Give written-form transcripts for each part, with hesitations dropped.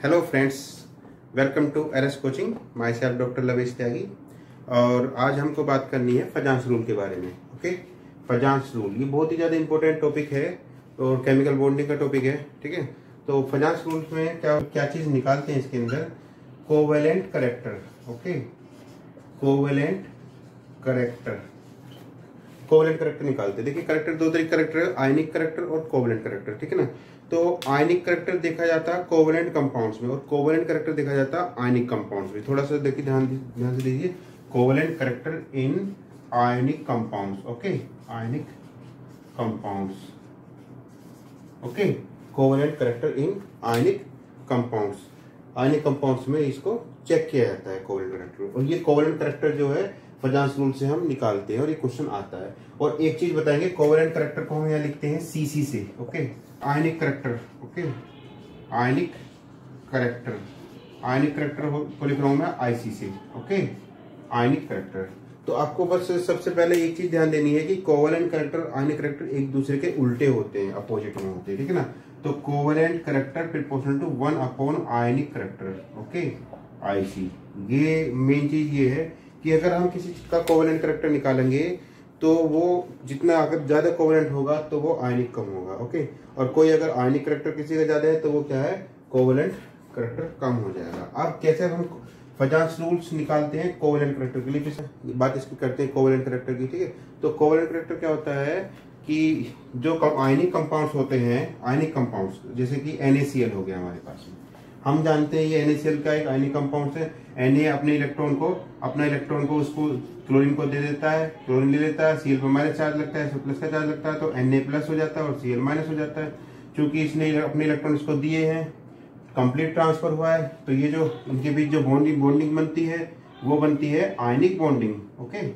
Hello friends, welcome to RS coaching. Myself doctor Lavesh Tyagi. और आज हमको बात करनी है फजांस रूल के बारे में। ओके, फजांस रूल ये बहुत ही ज़्यादा इंपॉर्टेंट टॉपिक है और केमिकल बॉन्डिंग का टॉपिक है। ठीक है, तो फजांस रूल में क्या क्या चीज़ निकालते हैं इसके अंदर? Covalent character. Okay, covalent character, covalent character निकालते हैं। देखिए, करेक्टर दो तरीके करेक्टर है, आयनिक करेक्टर और कोवेलेंट करेक्टर। ठीक है ना, तो आयनिक करेक्टर देखा जाता है कोवेलेंट कंपाउंड्स में और कोवेलेंट करेक्टर देखा जाता है आयनिक कंपाउंड्स में। थोड़ा सा देखिए, ध्यान से दीजिए, covalent character in ionic compounds. Okay, ionic compounds. Okay, covalent character in ionic compounds. Ionic compounds में इसको चेक किया जाता है कोवेलेंट करेक्टर, और ये कोवेलेंट करेक्टर जो है फजांस रूल से हम निकालते हैं और ये क्वेश्चन आता है। और एक चीज बताएंगे, कोवेलेंट करेक्टर को हम यहाँ लिखते हैं सीसी से। ओके, आयनिक करेक्टर। ओके, आयनिक करेक्टर, आयनिक करेक्टर को लिख रहा हूं मैं आईसी से। ओके, आयनिक करेक्टर। तो आपको बस सबसे पहले एक चीज ध्यान देनी है कि कोवेलेंट करेक्टर आयनिक करेक्टर एक दूसरे के उल्टे होते हैं, अपोजिट में होते हैं। ठीक है ना, तो covalent character proportional to 1 upon ionic character. Okay, I see. ये मेन चीज ये है कि अगर हम किसी चीज का कोवेलेंट करेक्टर निकालेंगे तो वो जितना अगर ज्यादा कोवेलेंट होगा तो वो आयनिक कम होगा। ओके, और कोई अगर आयनिक करेक्टर किसी का ज्यादा है तो वो क्या है, कोवेलेंट करेक्टर कम हो जाएगा। अब कैसे हम फजांस रूल्स निकालते हैं कोवेलेंट करेक्टर के लिए, बात इसकी करते हैं कोवेलेंट करेक्टर की। ठीक है, तो कोवेलेंट करेक्टर क्या होता है कि जो आयनिक कंपाउंड्स होते हैं, आयनिक कंपाउंड्स जैसे कि NaCl हो गया हमारे पास में, हम जानते हैं ये NaCl का एक आयनिक कंपाउंड है। Na अपने अपना इलेक्ट्रॉन को उसको क्लोरीन को दे देता है, क्लोरीन ले लेता है, Cl पर माइनस चार्ज लगता है, प्लस का चार्ज लगता है, तो Na प्लस हो जाता है और Cl माइनस हो जाता है। क्योंकि इसने अपने इलेक्ट्रॉन इसको दिए हैं, कंप्लीट ट्रांसफर हुआ है, तो ये जो इनके बीच जो बॉन्डिंग बनती है वो बनती है ionic bonding. Okay,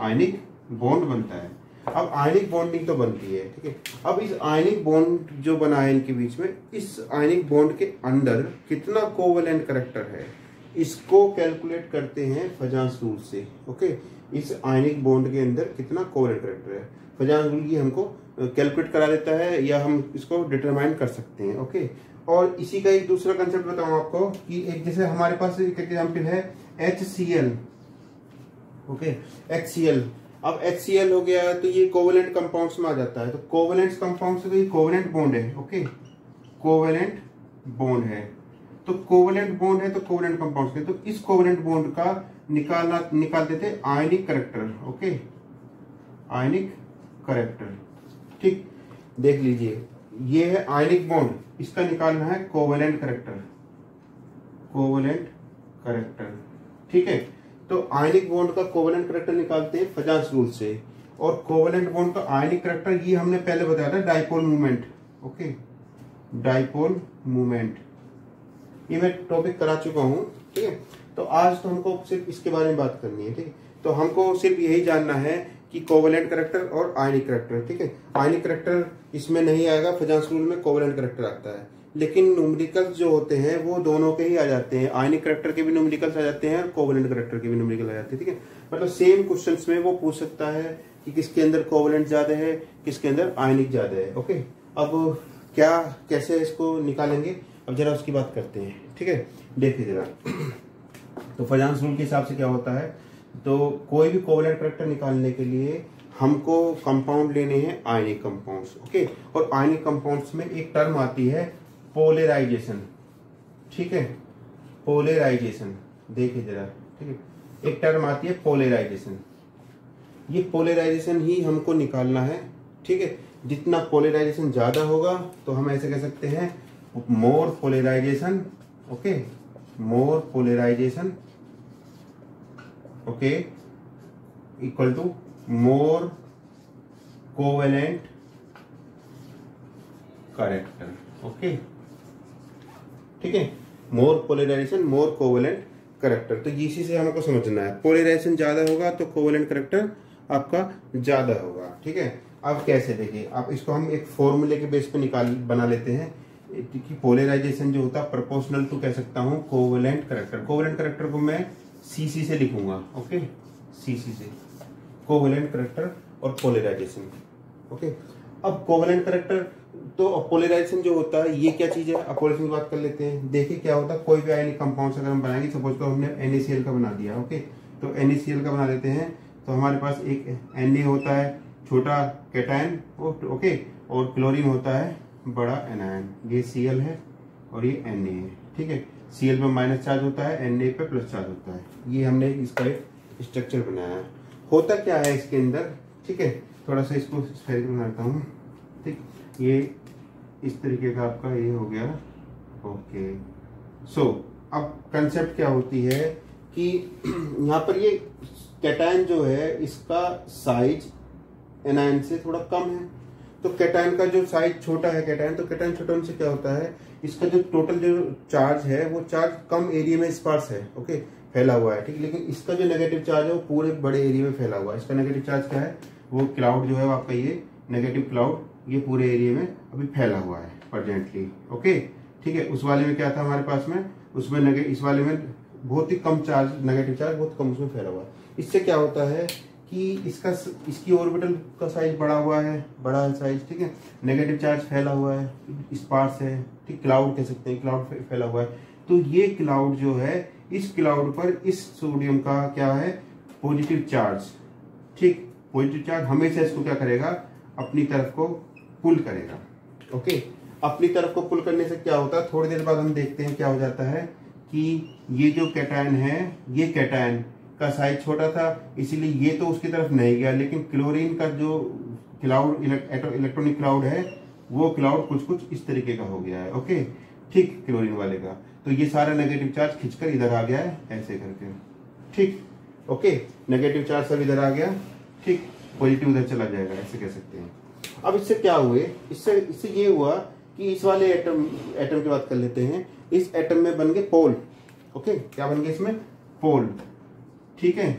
ionic bond बनता है। अब आयनिक बॉन्डिंग तो बनती है। ठीक है, अब इस आयनिक बॉन्ड जो बना है इनके बीच में, इस आयनिक बॉन्ड के अंदर कितना कोवेलेंट करेक्टर है इसको कैलकुलेट करते हैं फजांस रूल से। ओके, इस आयनिक बॉन्ड के अंदर कितना कोवेलेंट करेक्टर है, फजांस रूल ये हमको कैलकुलेट करा देता है या हम इसको डिटरमाइन कर सकते हैं। ओके, और इसी का एक दूसरा कंसेप्ट बताऊं आपको कि एक जैसे हमारे पास एक एग्जाम्पल है HCl। Okay, HCl। अब HCl हो गया तो ये कोवेलेंट कंपाउंड्स में आ जाता है, तो कोवेलेंट कंपाउंड्स तो ये कोवेलेंट बॉन्ड है। ओके, कोवेलेंट बॉन्ड है, तो कोवेलेंट बॉन्ड है तो कोवेलेंट कंपाउंड्स के, तो इस कोवेलेंट बॉन्ड का निकालते थे आयनिक करेक्टर। ओके, आयनिक करेक्टर। ठीक, देख लीजिए, ये है आयनिक बॉन्ड, इसका निकालना है कोवेलेंट करेक्टर, कोवेलेंट करेक्टर। ठीक है, तो आयनिक बॉन्ड का कोवेलेंट करेक्टर निकालते हैं फजांस रूल से, और कोवेलेंट बॉन्ड का आयनिक करेक्टर ये हमने पहले बताया था, dipole movement. Okay, dipole movement ये मैं टॉपिक करा चुका हूं। ठीक है, तो आज तो हमको सिर्फ इसके बारे में बात करनी है। ठीक है, तो हमको सिर्फ यही जानना है कि कोवेलेंट करेक्टर और आयनिक करेक्टर। ठीक है, आयनिक करेक्टर इसमें नहीं आएगा, फजांस रूल में कोवेलेंट करेक्टर आता है, लेकिन न्यूमेरिकल्स जो होते हैं वो दोनों के ही आ जाते हैं, आयनिक करेक्टर के भी न्यूमेरिकल्स आ जाते हैं और कोवेलेंट करेक्टर के भी न्यूमेरिकल आ जाते हैं। ठीक है, मतलब सेम क्वेश्चंस में वो पूछ सकता है कि किसके अंदर कोवेलेंट ज्यादा है, किसके अंदर आयनिक ज्यादा है। ओके, अब कैसे इसको निकालेंगे, अब जरा उसकी बात करते हैं। ठीक है, देखिए जरा, तो फजांस रूल के हिसाब से क्या होता है, तो कोई भी कोवेलेंट करेक्टर निकालने के लिए हमको कंपाउंड लेने हैं आयनिक कंपाउंड्स। ओके, और आयनिक कंपाउंड्स में एक टर्म आती है पोलराइजेशन। ठीक है, पोलराइजेशन, देखिए जरा। ठीक है, एक टर्म आती है पोलराइजेशन, ये पोलराइजेशन ही हमको निकालना है। ठीक है, जितना पोलराइजेशन ज्यादा होगा तो हम ऐसे कह सकते हैं more polarization. Okay, more polarization, okay, equal to more covalent character. Okay, ठीक है, more polarization more covalent character, तो इसी से हमको समझना है, पोलराइजेशन ज्यादा होगा तो कोवेलेंट करेक्टर आपका ज्यादा होगा। ठीक है, अब कैसे, देखिए, आप इसको हम एक फॉर्मूले के बेस पे बना लेते हैं कि पोलराइजेशन जो होता है प्रोपोर्शनल टू कह सकता हूं कोवेलेंट करेक्टर। कोवेलेंट करेक्टर को मैं सीसी से लिखूंगा। ओके, सीसी से कोवेलेंट करेक्टर और पोलराइजेशन। ओके, अब कोवेलेंट करेक्टर, तो पोलराइजेशन जो होता है ये क्या चीज है, अब पोलराइजेशन की बात कर लेते हैं। देखिए क्या होता है, कोई भी आयनिक कंपाउंड अगर हम बनाएंगे, सपोज को हमने NaCl का बना दिया, ओके, तो NaCl का बना लेते हैं, तो हमारे पास एक Na होता है छोटा कैटायन, ओके, और क्लोरीन होता है बड़ा एनायन। ये Cl है और ये Na है, ठीक है। Cl पे माइनस चार्ज होता है, Na पे प्लस चार्ज होता है। ये हमने इसका एक स्ट्रक्चर बनाया है। होता क्या है इसके अंदर, ठीक है, थोड़ा सा इसको स्फेरिकल बनाता हूँ, ठीक। ये इस तरीके का आपका ये हो गया, ओके। सो अब कंसेप्ट क्या होती है कि यहाँ पर ये कैटायन जो है इसका साइज एनायन से थोड़ा कम है, तो कैटायन का जो साइज छोटा है कैटायन, तो कैटायन छोटा होने से क्या होता है, इसका जो टोटल जो चार्ज है वो चार्ज कम एरिया में स्पार्स है, ओके, फैला हुआ है, ठीक। लेकिन इसका जो नेगेटिव चार्ज है वो पूरे बड़े एरिया में फैला हुआ है। इसका नेगेटिव चार्ज क्या है, वो क्लाउड जो है आपका ये नेगेटिव क्लाउड ये पूरे एरिया में अभी फैला हुआ है प्रेजेंटली, ओके, ठीक है। उस वाले में क्या था हमारे पास में, उसमें इस वाले में बहुत ही कम चार्ज, नेगेटिव चार्ज बहुत कम उसमें फैला हुआ है। इससे क्या होता है कि इसकी ऑर्बिटल का साइज बड़ा हुआ है, बड़ा है साइज, ठीक है, नेगेटिव चार्ज फैला हुआ है, स्पार्स है, ठीक, क्लाउड कह सकते हैं, क्लाउड फैला हुआ है। तो ये क्लाउड जो है, इस क्लाउड पर इस सोडियम का क्या है, पॉजिटिव चार्ज, ठीक, पॉजिटिव चार्ज हमेशा इसको क्या करेगा, अपनी तरफ को पुल करेगा, ओके। अपनी तरफ को पुल करने से क्या होता है, थोड़ी देर बाद हम देखते हैं क्या हो जाता है कि ये जो कैटायन है, ये कैटायन का साइज छोटा था, इसीलिए ये तो उसकी तरफ नहीं गया, लेकिन क्लोरीन का जो क्लाउड इलेक्ट्रॉनिक क्लाउड है वो क्लाउड कुछ कुछ इस तरीके का हो गया है, ओके, ठीक, क्लोरीन वाले का। तो ये सारा नेगेटिव चार्ज खिंचकर इधर आ गया है ऐसे करके, ठीक, ओके, नेगेटिव चार्ज सब इधर आ गया, ठीक, पॉजिटिव उधर चला जाएगा, ऐसे कह सकते हैं। अब इससे क्या हुए, इससे ये हुआ कि इस वाले एटम की बात कर लेते हैं। इस एटम में बन गए पोल, ओके, क्या बन गए इसमें, पोल, ठीक है,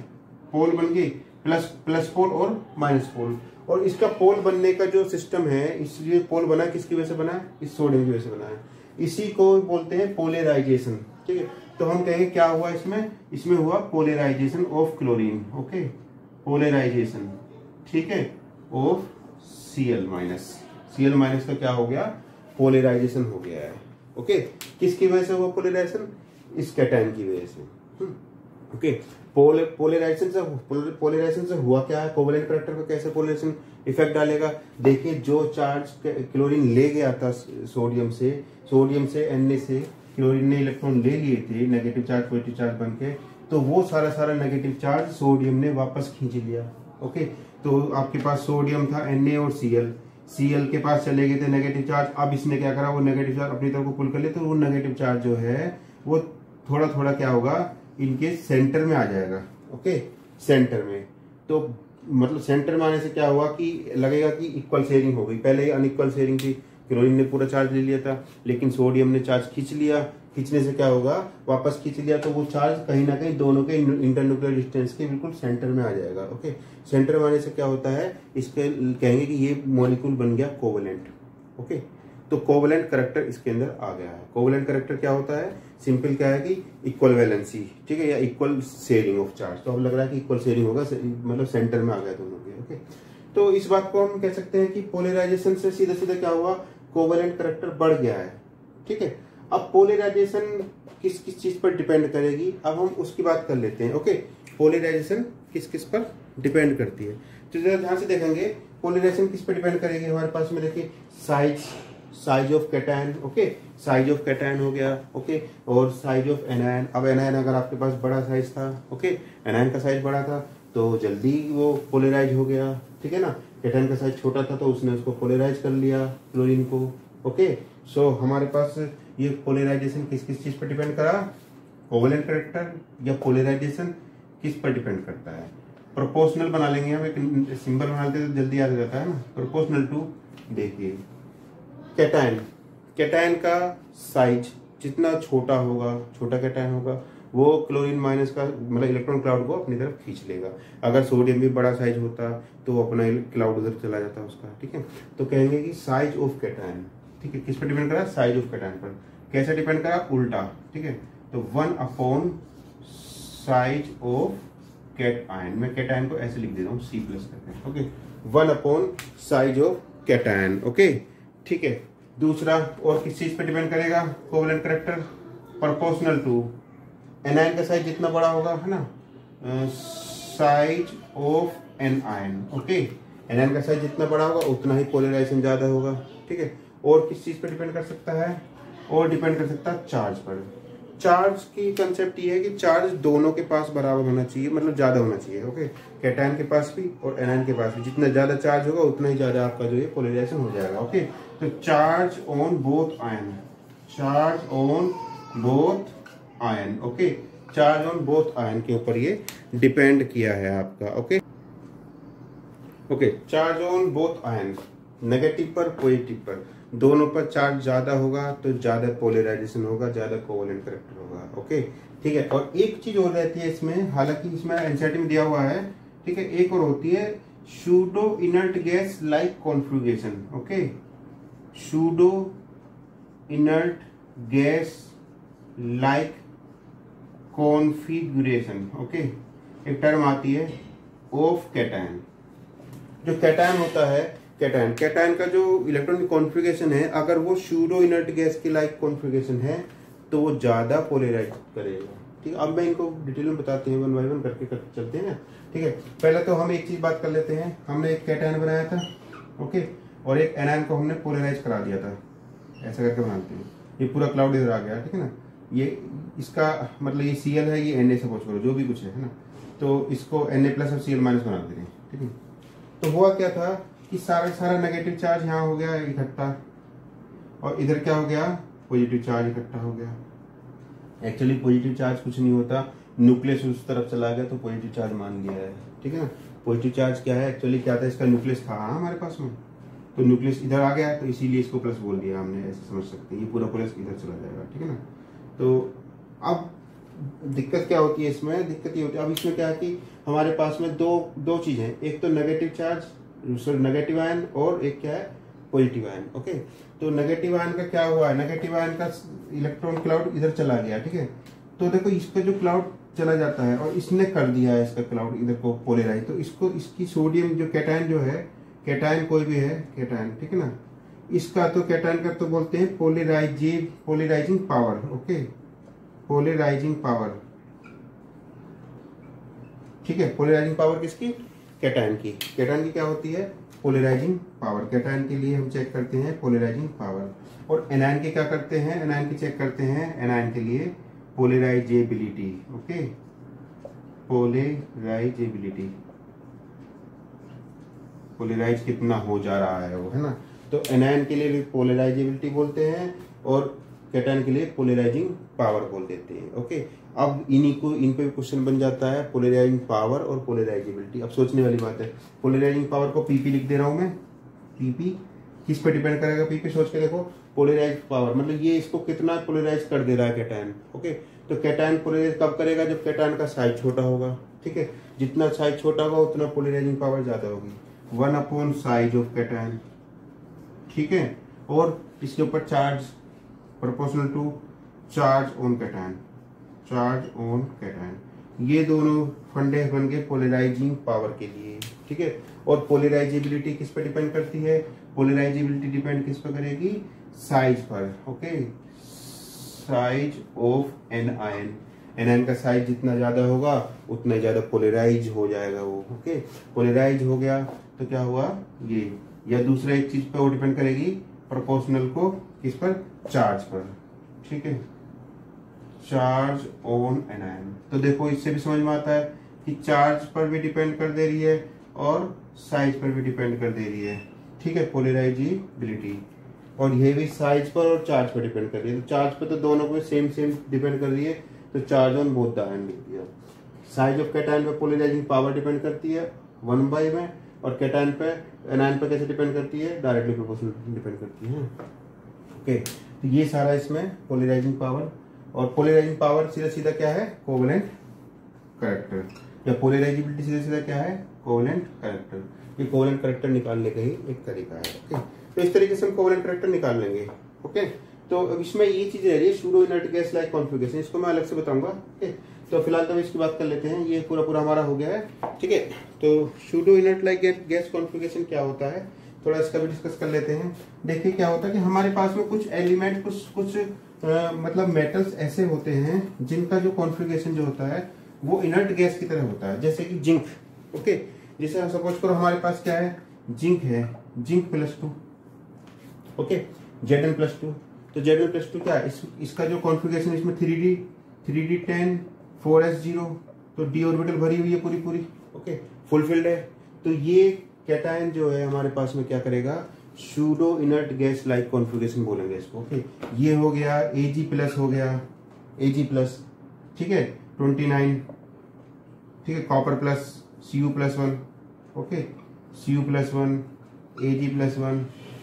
पोल बन गए, प्लस पोल और माइनस पोल। और इसका पोल बनने का जो सिस्टम है, इसलिए पोल बना किसकी वजह से बना है, इस सोडियम की वजह से बना है। इसी को बोलते हैं पोलराइजेशन, ठीक है। तो हम कहेंगे क्या हुआ इसमें हुआ polarization of chlorine, okay, polarization, ठीक है, ऑफ Cl माइनस का क्या हो गया, पोलराइजेशन हो गया है, ओके। किसकी वजह से हुआ पोलराइजेशन, इस कैटायन की वजह से, ओके। पोलराइजेशन से हुआ क्या है, कोवेलेंट करेक्टर पर कैसे पोलराइजेशन इफेक्ट डालेगा। देखिए जो चार्ज क्लोरीन ले गया था सोडियम से Na से क्लोरीन ने इलेक्ट्रॉन ले लिए थे, नेगेटिव चार्ज पॉजिटिव चार्ज बन के, तो वो सारा नेगेटिव चार्ज सोडियम ने वापस खींच लिया, ओके। तो आपके पास सोडियम था, Na और Cl के पास चले गए थे नेगेटिव चार्ज। अब इसने क्या करा, वो नेगेटिव चार्ज अपनी तरफ को पुल कर लिया, तो वो नेगेटिव चार्ज जो है वो थोड़ा थोड़ा क्या होगा, इनके सेंटर में आ जाएगा, ओके, सेंटर में। तो मतलब सेंटर में आने से क्या हुआ कि लगेगा कि इक्वल शेयरिंग हो गई। पहले अनइक्वल शेयरिंग थी, क्लोरीन ने पूरा चार्ज ले लिया था, लेकिन सोडियम ने चार्ज खींच लिया। खींचने से क्या होगा, वापस खींच लिया तो वो चार्ज कहीं ना कहीं दोनों के इंटरन्यूक्लियर डिस्टेंस के बिल्कुल सेंटर में आ जाएगा, ओके। सेंटर में आने से क्या होता है, इसके कहेंगे कि ये मॉलिक्यूल बन गया कोवेलेंट, ओके। तो कोवेलेंट करेक्टर इसके अंदर आ गया है। कोवेलेंट करेक्टर क्या होता है, सिंपल क्या है कि इक्वल वैलेंसी, ठीक है, या इक्वल शेयरिंग ऑफ चार्ज। तो अब लग रहा है कि इक्वल शेयरिंग होगा, मतलब सेंटर में आ गया दोनों के, ओके। तो इस बात को हम कह सकते हैं कि पोलराइजेशन से सीधा सीधा क्या हुआ, कोवेलेंट करेक्टर बढ़ गया है, ठीक है। अब पोलराइजेशन किस किस चीज पर डिपेंड करेगी, अब हम उसकी बात कर लेते हैं, ओके। पोलराइजेशन किस किस पर डिपेंड करती है, तो जरा ध्यान से देखेंगे पोलराइजेशन किस पर डिपेंड करेगी। हमारे पास में देखिए size of cation, okay, size of cation हो गया, ओके, और साइज ऑफ एनायन। अब एनायन अगर आपके पास बड़ा साइज था, ओके, एनायन का साइज बड़ा था तो जल्दी वो पोलराइज हो गया, ठीक है ना। कैटायन का साइज छोटा था तो उसने उसको पोलराइज कर लिया क्लोरीन को, ओके। सो हमारे पास ये पोलराइजेशन किस किस चीज पर डिपेंड करा, कोवेलेंट करेक्टर या पोलराइजेशन किस पर डिपेंड करता है। प्रोपोर्शनल बना लेंगे हम, एक सिंबल बना लेते तो जल्दी याद हो जाता है ना। प्रोपोर्शनल टू, देखिए कैटायन का साइज जितना छोटा होगा, छोटा कैटायन होगा, वो क्लोरीन माइनस का मतलब इलेक्ट्रॉन क्लाउड को अपनी तरफ खींच लेगा। अगर सोडियम भी बड़ा साइज होता तो वो अपना क्लाउड उधर चला जाता उसका, ठीक है। तो कहेंगे कि साइज ऑफ कैटायन, ठीक है, किस पर डिपेंड करा, साइज ऑफ कैटायन पर। कैसे डिपेंड करा, उल्टा, ठीक है। तो 1 साइज ऑफ कैटायन, मैं कैटायन को ऐसे लिख दे रहा हूँ C+ करके, okay, 1 size of cation. Okay, ठीक है। दूसरा और किस चीज पे डिपेंड करेगा? Covalent character proportional to anion का साइज जितना बड़ा होगा, है ना, size of anion. Okay, anion का साइज जितना बड़ा होगा उतना ही पोलराइजेशन ज्यादा होगा। ठीक है। और किस चीज पर डिपेंड कर सकता है? और डिपेंड कर सकता है चार्ज पर। चार्ज की कंसेप्ट ये है कि चार्ज दोनों के पास बराबर होना चाहिए, मतलब ज्यादा होना चाहिए। ओके, कैटायन के पास भी और एनायन के पास भी जितना ज्यादा चार्ज होगा उतना ही ज्यादा आपका जो है पोलराइजेशन हो जाएगा। ओके, तो charge on both ion, charge on both ion. Okay, charge on both ion के ऊपर ये डिपेंड किया है आपका। Okay okay, charge on both ion, negative पर पॉजिटिव पर दोनों पर चार्ज ज्यादा होगा तो ज्यादा पोलराइजेशन होगा, ज्यादा कोवेलेंट कैरेक्टर होगा। ओके, ठीक है। और एक चीज और रहती है इसमें, हालांकि इसमें एनसीईआरटी में दिया हुआ है, ठीक है, एक और होती है pseudo inert gas like configuration. Okay, pseudo inert gas like configuration. Okay, एक टर्म आती है ऑफ कैटायन। जो कैटायन होता है, कैटायन का जो इलेक्ट्रॉनिक कॉन्फ़िगरेशन है, अगर वो सूडो इनर्ट गैस के लाइक कॉन्फ़िगरेशन है तो वो ज्यादा पोलराइज करेगा। ठीक है, अब मैं इनको डिटेल में बताते हैं, वन बाय वन करके चलते हैं ना। ठीक है, पहले तो हम एक चीज बात कर लेते हैं। हमने एक कैटायन बनाया था, ओके, और एक एनायन को हमने पोलराइज करा दिया था। ऐसा करके बनाते हैं, ये पूरा क्लाउड इधर आ गया। ठीक है ना, ये इसका मतलब ये Cl है, ये Na सपोज करो, जो भी कुछ है ना, तो इसको Na प्लस और Cl माइनस बना दे रहे हैं। ठीक है, तो हुआ क्या था कि सारा नेगेटिव चार्ज यहाँ हो गया इकट्ठा, और इधर क्या हो गया? पॉजिटिव चार्ज इकट्ठा हो गया। एक्चुअली पॉजिटिव चार्ज कुछ नहीं होता, न्यूक्लियस उस तरफ चला गया तो पॉजिटिव चार्ज मान लिया है। ठीक है ना, पॉजिटिव चार्ज क्या है? एक्चुअली क्या था, इसका न्यूक्लियस था हमारे पास में, तो न्यूक्लियस इधर आ गया तो इसीलिए इसको प्लस बोल दिया हमने, ऐसे समझ सकते हैं। ये पूरा प्लस इधर चला जाएगा। ठीक है ना, तो अब दिक्कत क्या होती है इसमें? दिक्कत ये होती है, अब इसमें क्या है कि हमारे पास में दो चीजें, एक तो नेगेटिव चार्ज, नेगेटिव आयन, और एक क्या है? Positive ion. ओके, तो नेगेटिव आयन का क्या हुआ है? नेगेटिव आयन का इलेक्ट्रॉन क्लाउड इधर चला गया। ठीक है, तो देखो इस पे जो क्लाउड चला जाता है और इसने कर दिया है इसका क्लाउड इधर को पोलराइज, तो इसको इसकी सोडियम जो कैटायन जो है, कैटायन कोई भी है कैटायन, ठीक है ना, इसका तो कैटायन का तो बोलते हैं polarizing power. Okay, polarizing power. ठीक है, पोलराइजिंग पावर किसकी? कैटायन की। कैटायन की क्या होती है? Polarizing power. कैटायन के लिए हम चेक करते हैं पोलराइजिंग पावर, और एनायन के क्या करते हैं? एनायन की चेक करते हैं एनायन के लिए पोलराइजेबिलिटी। ओके, पोलराइजेबिलिटी, पोलराइज कितना हो जा रहा है वो, है ना। तो एनायन के लिए पोलराइजेबिलिटी बोलते हैं और कैटायन के लिए पोलराइजिंग पावर बोल देते हैं। ओके, अब इन पे क्वेश्चन बन जाता है पोलराइजिंग पावर और पोलराइजेबिलिटी। अब सोचने वाली बात है, पोलराइजिंग पावर को पीपी लिख दे रहा हूं मैं। पीपी किस पे डिपेंड करेगा? पीपी सोच के देखो, पोलराइज पावर मतलब ये इसको कितना पोलराइज कर दे रहा है कैटायन। ओके, तो कैटायन पोलराइज कब करेगा? जब कैटायन का साइज छोटा होगा। ठीक है, जितना साइज छोटा होगा उतना पोलराइजिंग पावर ज्यादा होगी, 1/, साइज ऑफ कैटायन। ठीक है, और इसके ऊपर charge proportional to charge on cation, charge on cation. ये दोनों फंडे बन गए पोलराइजिंग पावर के लिए। ठीक है, और पोलराइजेबिलिटी किस पे डिपेंड करती है? पोलराइजेबिलिटी डिपेंड किस पे करेगी? साइज पर। Okay, size of anion. Anion का साइज जितना ज्यादा होगा उतना ज्यादा पोलराइज हो जाएगा वो। ओके, पोलराइज हो गया तो क्या हुआ ये, या दूसरा एक चीज पे वो डिपेंड करेगी प्रोपोर्शनल को किस पर? चार्ज पर। ठीक है, चार्ज ऑन एनायन। तो देखो इससे भी समझ में आता है कि चार्ज पर भी डिपेंड कर दे रही है और साइज पर भी डिपेंड कर दे रही है। ठीक है, पोलराइजेबिलिटी, और ये भी साइज पर और चार्ज पर डिपेंड कर रही है। तो चार्ज पर तो दोनों को सेम डिपेंड कर रही है, तो charge on both the ion लिख दिया। साइज ऑफ कैटायन पे पोलराइजिंग पावर डिपेंड करती है 1/, में, और कैटायन पे एनायन पे कैसे डिपेंड करती है? डायरेक्टली प्रोपोर्शनल डिपेंड करती है। ओके, तो ये सारा इसमें पोलराइजिंग पावर, और पोलराइजिंग पावर सीधा सीधा क्या है? कोवेलेंट कैरेक्टर, या पोलराइजेबिलिटी सीधा सीधा क्या है? Covalent character. ये कोवेलेंट कैरेक्टर निकालने का ही एक तरीका है। ओके, तो इस तरीके से हम कोवेलेंट कैरेक्टर निकाल लेंगे। ओके, तो अब इसमें ये चीज रह रही है pseudo inert gas like configuration, इसको मैं अलग से बताऊंगा। ओके, तो फिलहाल तो इसकी बात कर लेते हैं। ये पूरा हमारा हो गया है। ठीक है, तो pseudo inert like gas configuration क्या होता है थोड़ा इसका भी डिस्कस कर लेते हैं। देखिए क्या होता है कि हमारे पास में कुछ एलिमेंट कुछ मतलब मेटल्स ऐसे होते हैं जिनका जो कॉन्फ़िगरेशन जो होता है वो इनर्ट गैस की तरह होता है, जैसे कि जिंक। ओके, जैसे सपोज करो हमारे पास क्या है, जिंक है, जिंक +2, ओके, Zn+2। तो Zn+2 क्या है, इसका जो कॉन्फ़िगरेशन इसमें 3d10 4s0, तो d ऑर्बिटल भरी हुई है पूरी, ओके, फुलफिल्ड है। तो ये कैटायन जो है हमारे पास में क्या करेगा, pseudo inert gas like configuration बोलेंगे इसको। ओके, ये हो गया Ag+ हो गया, Ag+, ठीक है, 29, ठीक है, copper plus Cu+1, okay, Cu+1 Ag+1,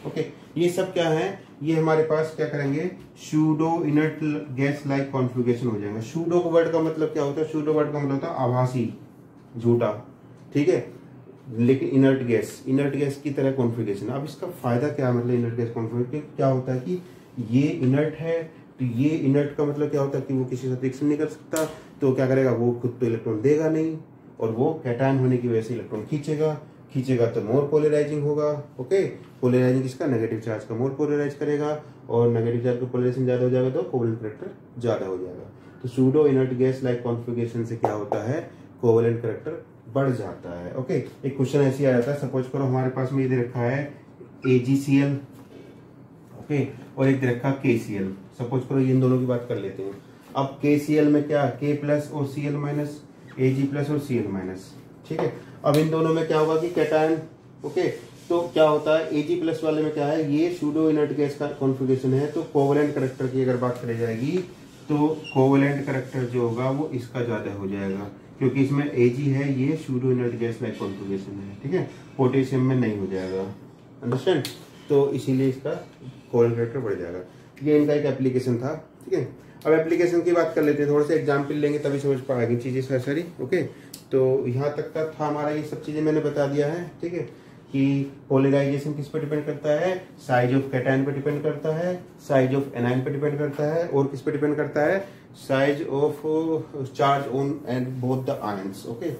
okay, ये सब क्या है, ये हमारे पास क्या करेंगे, pseudo inert gas like configuration हो जाएगा। सूडो वर्ड का मतलब क्या होता है, सूडो वर्ड का मतलब होता है आभासी, झूठा, ठीक है, लेकिन इनर्ट गैस की तरह कॉन्फ़िगरेशन। अब इसका फायदा क्या है, मतलब इनर्ट गैस कॉन्फ़िगरेशन क्या होता है कि ये इनर्ट है, तो ये इनर्ट का मतलब क्या होता है कि वो किसी से रिएक्शन नहीं कर सकता, तो क्या करेगा, वो खुद तो इलेक्ट्रॉन देगा नहीं, और वो कैटायन होने की वजह से इलेक्ट्रॉन खींचेगा तो मोर पोलराइजिंग होगा। ओके, पोलराइजिंग किसका, नेगेटिव चार्ज का मोर पोलराइज करेगा, और नेगेटिव चार्ज का पोलराइजेशन ज्यादा हो जाएगा तो कोवेलेंट करैक्टर ज्यादा हो जाएगा। तो pseudo inert gas like configuration से क्या होता है, कोवेलेंट करैक्टर बढ़ जाता है। ओके, एक क्वेश्चन ऐसे आ जाता है, सपोज करो हमारे पास में ये दे रखा है AgCl, ओके, और एक दे रखा KCl। सपोज करो इन दोनों की बात कर लेते हैं। अब KCl में क्या, K+ और Cl-, Ag+ और Cl-, ठीक है। अब इन दोनों में क्या होगा कि कैटायन, ओके, तो क्या होता है Ag+ वाले में क्या है, ये सूडो इनर्ट गैस का कॉन्फ़िगरेशन है, तो कोवेलेंट करैक्टर की अगर बात करी जाएगी तो कोवेलेंट करैक्टर जो होगा वो इसका ज्यादा हो जाएगा, क्योंकि इसमें Ag है, ये pseudo inert gas like configuration है, ठीक है, पोटेशियम में नहीं हो जाएगा, अंडरस्टैंड। तो इसीलिए इसका कोवेलेंट करैक्टर बढ़ जाएगा। ये इनका एक एप्लीकेशन था, ठीक है। अब एप्लीकेशन की बात कर लेते हैं, थोड़ा सा एग्जाम्पल लेंगे तभी समझ पाएंगे चीजें सारी। ओके, तो यहाँ तक का था हमारा, ये सब चीजें मैंने बता दिया है, ठीक है, कि पोलराइजेशन किस पर डिपेंड करता है, साइज ऑफ कैटायन पे डिपेंड करता है, साइज ऑफ एनायन पे डिपेंड करता है, और किस पे डिपेंड करता है, size of charge on and both the ions. Okay,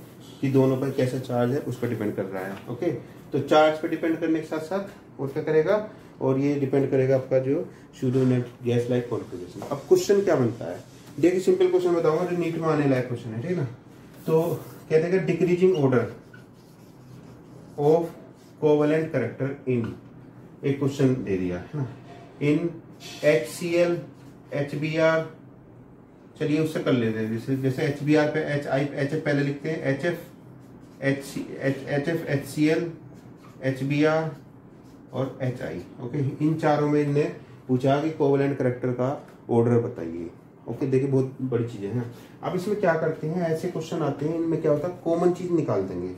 कि दोनों पर कैसा चार्ज है उस पर डिपेंड कर रहा है। ओके, तो चार्ज पे डिपेंड करने के साथ साथ और क्या करेगा, और ये डिपेंड करेगा आपका जो pseudo inert gas like configuration. अब क्वेश्चन क्या बनता है, देखिए सिंपल क्वेश्चन बताऊंगा जो नीट में आने लायक क्वेश्चन है, ठीक है ना। तो कहते हैं decreasing order of covalent character in, एक क्वेश्चन दे दिया है ना, इन HCl HBr, चलिए उससे कर लेते हैं, जैसे HBr पे HF पहले लिखते हैं, HF HCl HBr और HI। ओके, इन चारों में इनने पूछा कि कोवेलेंट करैक्टर का ऑर्डर बताइए। ओके, देखिए बहुत बड़ी चीजें हैं। अब इसमें क्या करते हैं, ऐसे क्वेश्चन आते हैं, इनमें क्या होता है, कॉमन चीज निकाल देंगे।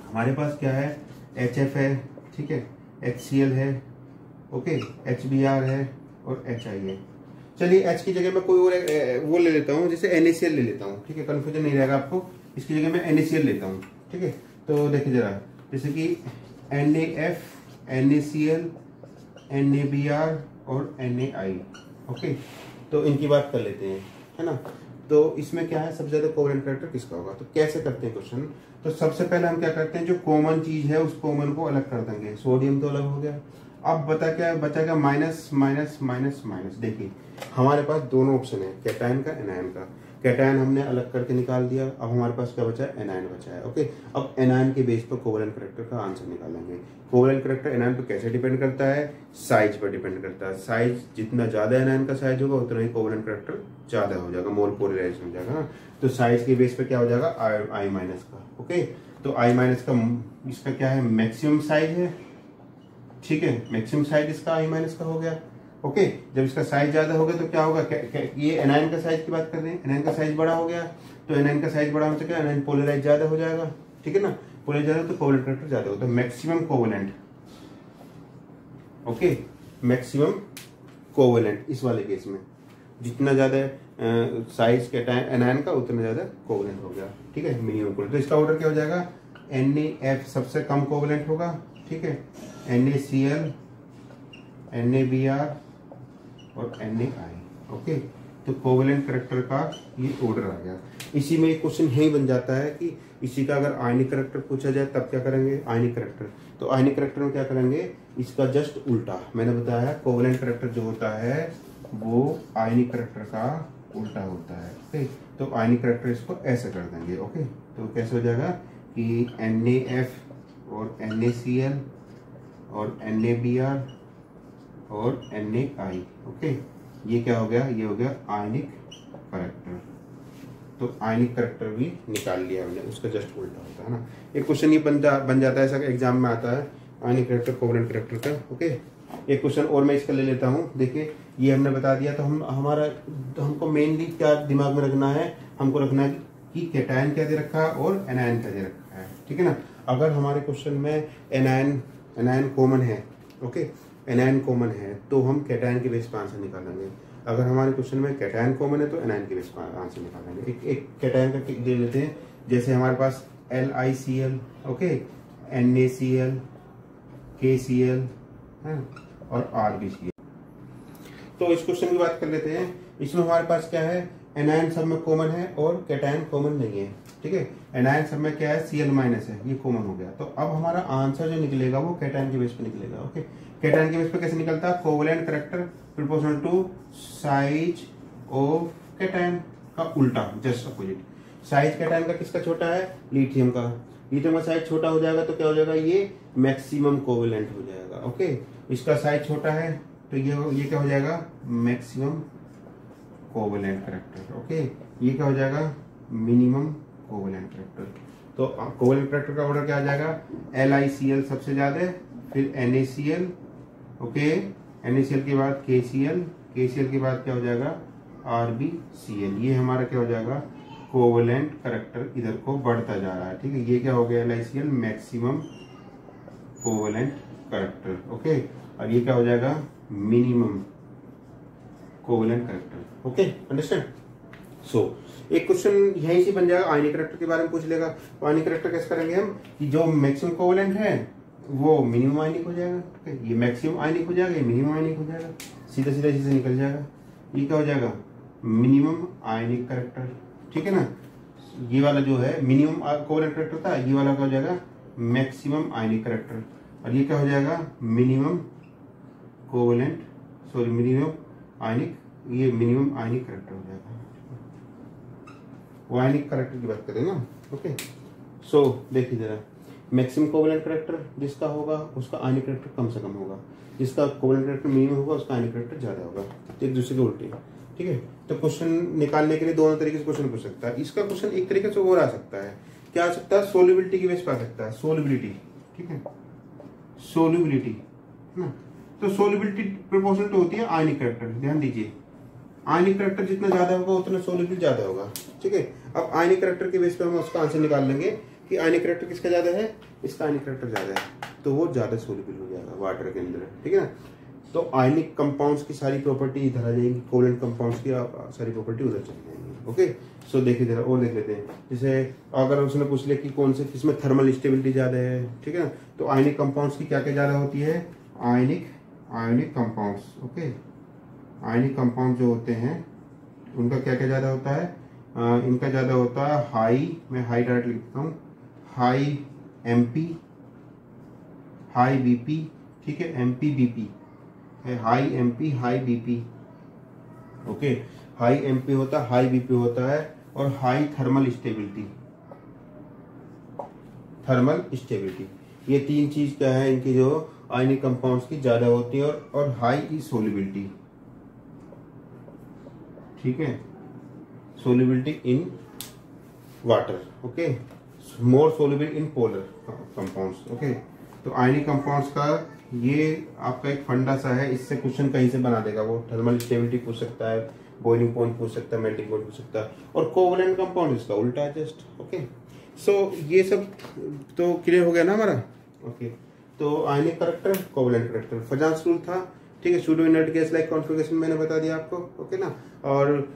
हमारे पास क्या है, HF है, ठीक है, HCl है, ओके, HBr है और HI है। चलिए H की जगह मैं कोई और वो ले लेता हूँ, जैसे NaCl ले लेता हूँ, ठीक है, कंफ्यूजन नहीं रहेगा आपको, इसकी जगह मैं NaCl लेता हूँ, ठीक है। तो देखिए जरा, जैसे कि NaF, NaCl, NaBr और NaI। ओके, तो इनकी बात कर लेते हैं, है ना। तो इसमें क्या है, सबसे ज्यादा कोवेलेंट करैक्टर किसका होगा, तो कैसे करते हैं क्वेश्चन। तो सबसे पहले हम क्या करते हैं, जो कॉमन चीज है उस कॉमन को अलग कर देंगे। सोडियम तो अलग हो गया, अब बचा क्या माइनस माइनस माइनस माइनस। देखिए हमारे पास दोनों ऑप्शन है, कैटायन का एनायन का। कैटायन हमने अलग करके निकाल दिया, अब हमारे पास क्या बचा है, एनायन बचा है। ओके, अब एनायन के बेस पर कोवेलेंट करैक्टर का आंसर निकालेंगे। कोवेलेंट करैक्टर एनायन पर कैसे डिपेंड करता है, साइज पर डिपेंड करता है। साइज जितना ज्यादा एनायन का साइज होगा उतना ही कोवेलेंट करैक्टर ज्यादा हो जाएगा, मोल पोलराइजेशन हो जाएगा ना। तो साइज के बेस पे क्या हो जाएगा, I- का। ओके, तो I- का इसका क्या है, मैक्सिमम साइज है, ठीक है, मैक्सिमम साइज इसका I- का हो गया। ओके, जब इसका साइज ज्यादा हो गया तो क्या होगा, ये एनायन का साइज की बात कर रहे हैं, एनायन का साइज बड़ा हो गया, तो एनायन का साइज बड़ा होने से क्या, एनायन पोलराइज ज्यादा हो जाएगा, ठीक है ना। पोलराइज ज्यादा तो कोवेलेंट करैक्टर ज्यादा होता है, maximum covalent. Okay, maximum covalent इस वाले केस में जितना ज्यादा साइज के एनायन का उतना ज्यादा कोवेलेंट हो गया, ठीक है, मिनिमम कोवेलेंट। तो इसका ऑर्डर क्या हो जाएगा, NaF सबसे कम कोवेलेंट होगा, ठीक है, NaCl, NaBr और NaI। ओके, तो तो कोवेलेंट करैक्टर का ये ऑर्डर आ गया। इसी में एक क्वेश्चन यही बन जाता है कि इसी का अगर आयनिक करैक्टर पूछा जाए तब क्या करेंगे, आयनिक करैक्टर। तो आयनिक करैक्टर में क्या करेंगे, इसका जस्ट उल्टा। मैंने बताया कोवेलेंट करैक्टर जो होता है वो आयनिक करैक्टर का उल्टा होता है। ओके, तो आयनिक करैक्टर इसको ऐसे कर देंगे। ओके, तो कैसे हो जाएगा कि NaF और NaCl और NaBr और Na। ओके, ये क्या हो गया, ये हो गया आयनिक करैक्टर। तो आयनिक करैक्टर भी निकाल लिया हमने, उसका जस्ट उल्टा होता है ना। एक क्वेश्चन ये बन जाता है, ऐसा एग्जाम में आता है, आयनिक करैक्टर कोवेलेंट करैक्टर का। ओके, एक क्वेश्चन और मैं इसका ले लेता हूँ। देखिए ये हमने बता दिया, तो हमको मेनली क्या दिमाग में रखना है, हमको रखना है कि कैटायन क्या दे रखा है और एनायन क्या दे रखा है। ठीक है ना। अगर हमारे क्वेश्चन में एनायन कॉमन है, ओके, एनायन कॉमन है तो हम कैटायन के बेस पर आंसर निकालेंगे। अगर हमारे क्वेश्चन में कैटायन कॉमन है तो एनायन के बेस पर आंसर निकालेंगे। एक कैटायन का ले लेते हैं, जैसे हमारे पास LiCl, ओके, NaCl, KCl और RbCl। तो इस क्वेश्चन की बात कर लेते हैं। इसमें हमारे पास क्या है, एनायन सब में कॉमन है और कैटायन कॉमन नहीं है। ठीक है, एनायन सब में क्या है, Cl- है, ये कॉमन हो गया। तो अब हमारा आंसर जो निकलेगा वो कैटायन के बेस पे निकलेगा। ओके, कैटायन के बेस पे कैसे निकलता है, covalent character proportional to size of cation का उल्टा, जस्ट अपोजिट। साइज कैटायन का किसका छोटा है, लिथियम का। लिथियम का साइज छोटा हो जाएगा तो क्या हो जाएगा, ये मैक्सिमम कोवेलेंट हो जाएगा। ओके, इसका साइज छोटा है तो ये क्या हो जाएगा, मैक्सिमम कोवेलेंट करैक्टर। ओके, ये क्या हो जाएगा, मिनिमम कोवेलेंट करैक्टर। तो कोवेलेंट करैक्टर का ऑर्डर क्या आ जाएगा, LiCl सबसे ज्यादा, फिर NaCl, ओके, NaCl के बाद KCl के बाद क्या हो जाएगा, RbCl। ये हमारा क्या हो जाएगा, कोवेलेंट करैक्टर इधर को बढ़ता जा रहा है। ठीक है, ये क्या हो गया, LiCl maximum covalent character. Okay, और ये क्या हो जाएगा, minimum covalent character. Okay, understand. So एक क्वेश्चन यहीं से बन जाएगा, आयनिक करैक्टर के बारे में पूछ लेगा। तो आयनिक करैक्टर कैसे करेंगे हम, कि जो मैक्सिमम कोवेलेंट है वो मिनिमम आयनिक हो जाएगा। okay? ये मैक्सिमम आयनिक हो जाएगा, ये मिनिमम आयनिक हो जाएगा, सीधा सीधा चीजें निकल जाएगा। ये क्या हो जाएगा, मिनिमम आयनिक करैक्टर। ठीक है ना, ये वाला जो है मिनिमम कोवेलेंट करैक्टर होता है, ये वाला क्या हो जाएगा, मैक्सिमम आयनिक करैक्टर। और ये क्या हो जाएगा, मिनिमम कोवेलेंट, सॉरी मिनिमम आयनिक, ये मिनिमम आयनिक करैक्टर हो जाएगा। वो आयनिक करैक्टर की बात करें ना। ओके, सो देखिए जरा, मैक्सिमम कोवेलेंट करैक्टर जिसका होगा उसका आयनिक करैक्टर कम से कम होगा, जिसका कोवेलेंट करैक्टर मिनिमम होगा उसका आयनिक करैक्टर ज्यादा होगा। एक दूसरे के उल्टे। ठीक है, तो क्वेश्चन निकालने के लिए दोनों तरीके से क्वेश्चन पूछ सकता है। इसका क्वेश्चन एक तरीके से और आ सकता है, क्या आ सकता है, सोल्युबिलिटी की बेस पर आ सकता है, सोल्युबिलिटी। ठीक है, सोल्युबिलिटी ना, तो सोल्युबिलिटी प्रोपोर्शनल टू होती है आयनिक करैक्टर। ध्यान दीजिए, आयनिक करैक्टर जितना ज्यादा होगा उतना सोल्युबिलिटी ज्यादा होगा। ठीक है, अब आयनिक करैक्टर के बेस पे हम उसका आंसर निकाल लेंगे कि आयनिक करैक्टर किसका ज्यादा है, इसका आयनिक करैक्टर ज्यादा है, तो वो ज्यादा सोल्युबल हो जाएगा वाटर के अंदर। ठीक है ना, तो आयनिक कंपाउंड्स की सारी प्रॉपर्टी इधर आ जाएंगी, कोवेलेंट कंपाउंड्स की सारी प्रॉपर्टी उधर चली जाएंगी। ओके, सो देखिए जरा और देख लेते हैं। जैसे अगर उसने पूछ लिया कि कौन से किसमें थर्मल स्टेबिलिटी ज्यादा है, ठीक है ना, तो आयनिक कंपाउंड्स की क्या क्या ज्यादा होती है, ionic compounds. Okay, ionic compound जो होते हैं उनका क्या क्या ज्यादा होता है, इनका ज्यादा होता है हाई, मैं हाई डायरेक्ट लिखता हूँ, हाई MP, हाई BP। ठीक है, MP BP है, high MP high BP। Okay, high MP होता है, हाई BP होता है, और हाई थर्मल स्टेबिलिटी, ये तीन चीज क्या है इनकी जो आयनिक कंपाउंड्स की ज्यादा होती है, और हाई सोल्युबिलिटी। ठीक है, solubility in water. Okay, more soluble in polar compounds. Okay, तो आयनिक कंपाउंड्स का ये आपका एक फंडा सा है, इससे क्वेश्चन कहीं से बना देगा। वो थर्मल स्टेबिलिटी पूछ सकता है, बॉइलिंग पॉइंट पूछ सकता है, मेल्टिंग पॉइंट पूछ सकता है, और कोवेलेंट कंपाउंड इसका उल्टा है जस्ट। ओके, सो ये सब तो क्लियर हो गया ना हमारा। ओके, तो ionic character, covalent character, Fajans rule था। ठीक है, pseudo inert gas like configuration मैंने बता दिया आपको। ओके ना, और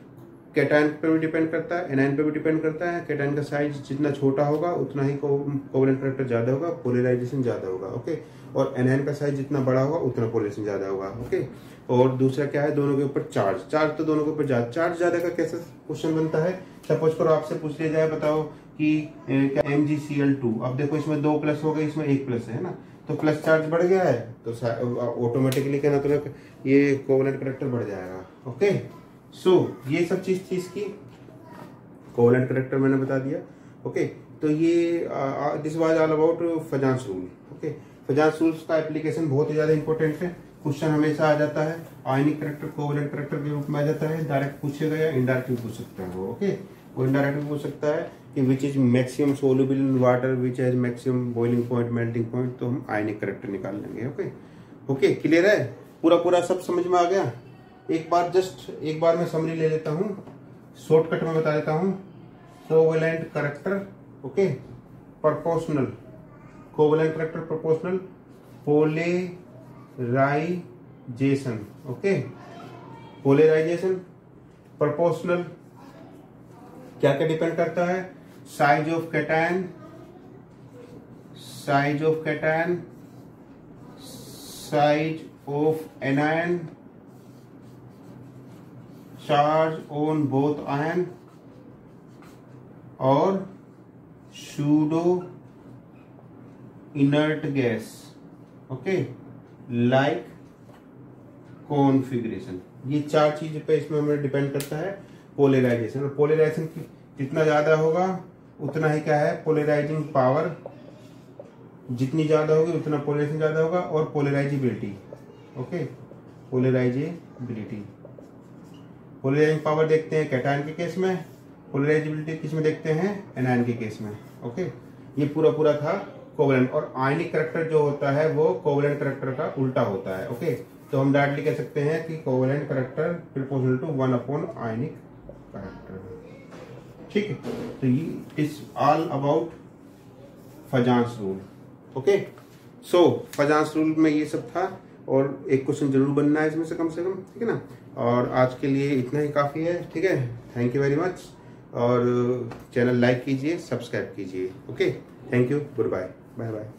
कैटायन पे भी डिपेंड करता है, एनायन पे भी डिपेंड करता है। कैटायन का साइज जितना छोटा होगा उतना ही कोवेलेंट करैक्टर ज्यादा होगा, पोलराइजेशन ज्यादा होगा। ओके, और एनायन का साइज जितना बड़ा होगा उतना पोलराइजेशन ज्यादा होगा। ओके, और दूसरा क्या है, दोनों के ऊपर चार्ज तो दोनों के ऊपर चार्ज ज्यादा का कैसे क्वेश्चन बनता है। सपोज करो आपसे पूछ लिया जाए, बताओ कि क्या MgCl2, अब देखो इसमें 2 प्लस हो गए, इसमें 1 प्लस है ना, तो प्लस चार्ज बढ़ गया है तो ऑटोमेटिकली क्या मतलब ये कोवलेंट करेक्टर बढ़ जाएगा। ओके, सो ये सब चीज की कोवलेंट करेक्टर मैंने बता दिया। ओके, तो ये this was all about Fajans rule. Okay, Fajans rules का एप्लीकेशन बहुत ही ज्यादा इंपॉर्टेंट है, क्वेश्चन हमेशा आ जाता है, आयनिक करेक्टर कोवलेंट करेक्टर के रूप में आ जाता है, डायरेक्ट पूछेगा या इनडायरेक्ट भी पूछ सकता है वो। ओके, वो इनडायरेक्ट भी पूछ सकता है कि which is maximum soluble in water, which has maximum boiling point, melting point, तो हम आयनिक करेक्टर निकाल लेंगे। ओके ओके, क्लियर है, पूरा सब समझ में आ गया। एक बार मैं समरी ले लेता हूँ, शॉर्टकट में बता देता हूँ। Covalent character, okay, proportional, covalent character proportional, polarization, okay, polarization, proportional, क्या क्या डिपेंड करता है, size of cation, size of anion, charge on both ion, और pseudo inert gas, okay, like configuration. ये 4 चीज पे इसमें हमें डिपेंड करता है पोलराइजेशन। और पोलराइजेशन जितना ज्यादा होगा उतना ही क्या है, पोलराइजिंग पावर जितनी ज्यादा होगी उतना पोलराइजेशन ज्यादा होगा। और polarizability, okay, polarizability, polarizing power देखते हैं कैटायन के केस में, पोलराइजिबिलिटी किस में देखते हैं, एनायन के केस में। ओके, ये पूरा था कोवलेंट। और आयनिक करेक्टर जो होता है वो कोवलेंट करेक्टर का उल्टा होता है। ओके, तो हम डायरेक्टली कह सकते हैं कि covalent character proportional to 1 upon ionic character. ठीक है, तो ये is all about Fajans rule. Okay, so Fajans rule में ये सब था, और एक क्वेश्चन जरूर बनना है इसमें से कम, ठीक है ना। और आज के लिए इतना ही काफी है, ठीक है, थैंक यू वेरी मच। और चैनल लाइक कीजिए, सब्सक्राइब कीजिए। Okay, thank you, good bye, bye bye.